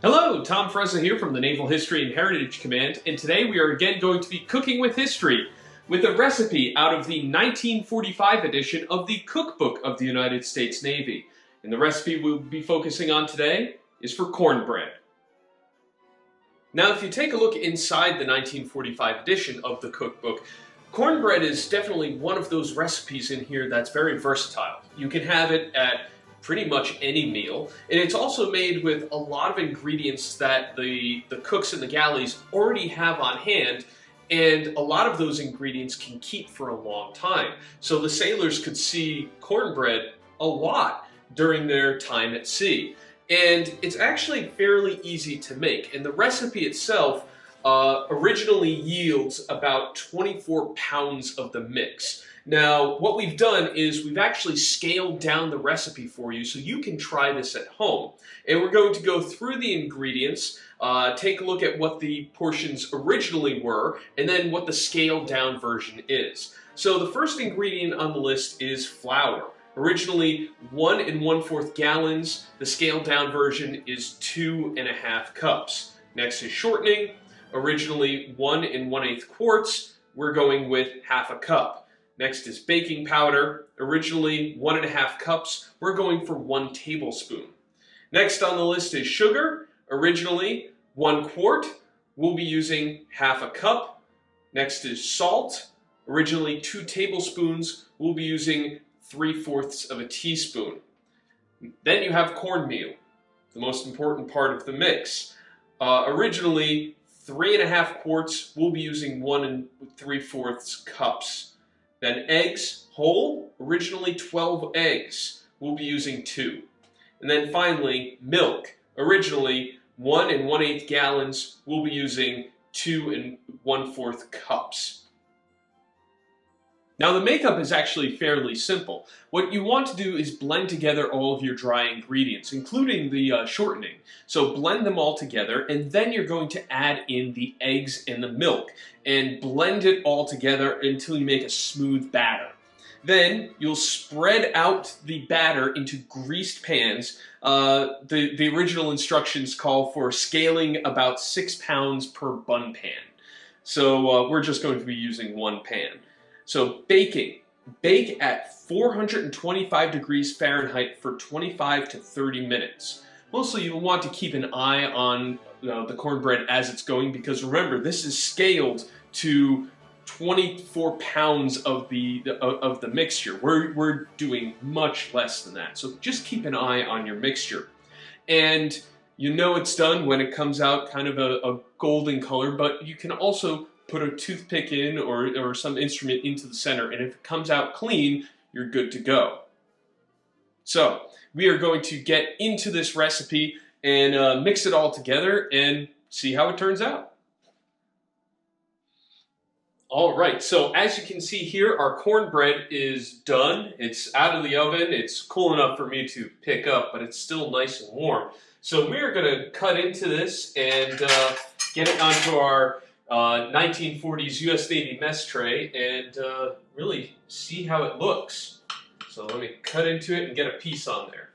Hello, Tom Frezza here from the Naval History and Heritage Command, and today we are again going to be cooking with history with a recipe out of the 1945 edition of the Cookbook of the United States Navy. And the recipe we'll be focusing on today is for cornbread. Now, if you take a look inside the 1945 edition of the Cookbook, cornbread is definitely one of those recipes in here that's very versatile. You can have it at pretty much any meal, and it's also made with a lot of ingredients that the cooks in the galleys already have on hand, and a lot of those ingredients can keep for a long time. So the sailors could see cornbread a lot during their time at sea. And it's actually fairly easy to make, and the recipe itself originally yields about 24 pounds of the mix. Now, what we've done is we've actually scaled down the recipe for you so you can try this at home. And we're going to go through the ingredients, take a look at what the portions originally were, and then what the scaled down version is. So the first ingredient on the list is flour. Originally 1 1/4 gallons, the scaled down version is 2½ cups. Next is shortening. Originally 1 1/8 quarts, we're going with 1/2 cup. Next is baking powder. Originally 1½ cups, we're going for 1 tablespoon. Next on the list is sugar. Originally 1 quart, we'll be using 1/2 cup. Next is salt. Originally 2 tablespoons, we'll be using 3/4 of a teaspoon. Then you have cornmeal, the most important part of the mix. Originally 3½ quarts, we'll be using 1 3/4 cups. Then eggs, whole, originally 12 eggs, we'll be using 2. And then finally, milk. Originally 1 1/8 gallons, we'll be using 2 1/4 cups. Now the makeup is actually fairly simple. What you want to do is blend together all of your dry ingredients, including the shortening. So blend them all together, and then you're going to add in the eggs and the milk, and blend it all together until you make a smooth batter. Then you'll spread out the batter into greased pans. The original instructions call for scaling about 6 pounds per bun pan. So we're just going to be using 1 pan. So baking. Bake at 425 degrees Fahrenheit for 25 to 30 minutes. Mostly you'll want to keep an eye on the cornbread as it's going, because remember, this is scaled to 24 pounds of the mixture. We're doing much less than that. So just keep an eye on your mixture. And you know it's done when it comes out kind of a golden color, but you can also put a toothpick in or some instrument into the center, and if it comes out clean, you're good to go. So we are going to get into this recipe and mix it all together and see how it turns out. All right, so as you can see here, our cornbread is done. It's out of the oven. It's cool enough for me to pick up, but it's still nice and warm. So we're going to cut into this and get it onto our 1940s U.S. Navy mess tray and really see how it looks. So let me cut into it and get a piece on there.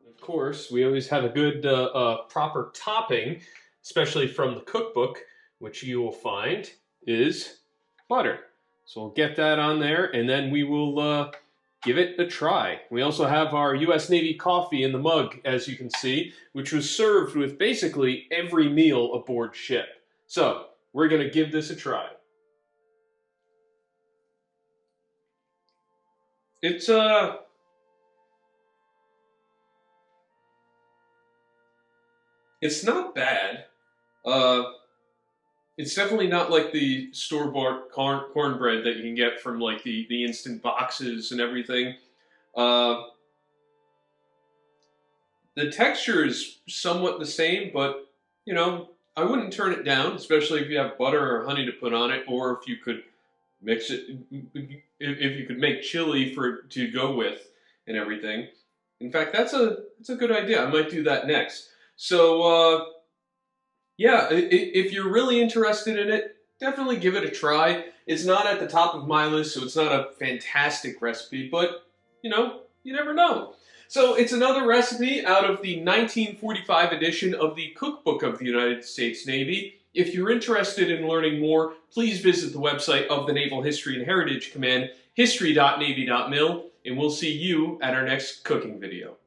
Of course, we always have a good proper topping, especially from the cookbook, which you will find is butter. So we'll get that on there, and then we will give it a try. We also have our U.S. Navy coffee in the mug, as you can see, which was served with basically every meal aboard ship. So we're going to give this a try. It's not bad. It's definitely not like the store-bought cornbread that you can get from like the instant boxes and everything. The texture is somewhat the same, but you know, I wouldn't turn it down, especially if you have butter or honey to put on it, or if you could mix it, if you could make chili to go with and everything. In fact, that's a good idea. I might do that next. So yeah, if you're really interested in it, definitely give it a try. It's not at the top of my list, so it's not a fantastic recipe, but you know, you never know. So it's another recipe out of the 1945 edition of the Cookbook of the United States Navy. If you're interested in learning more, please visit the website of the Naval History and Heritage Command, history.navy.mil, and we'll see you at our next cooking video.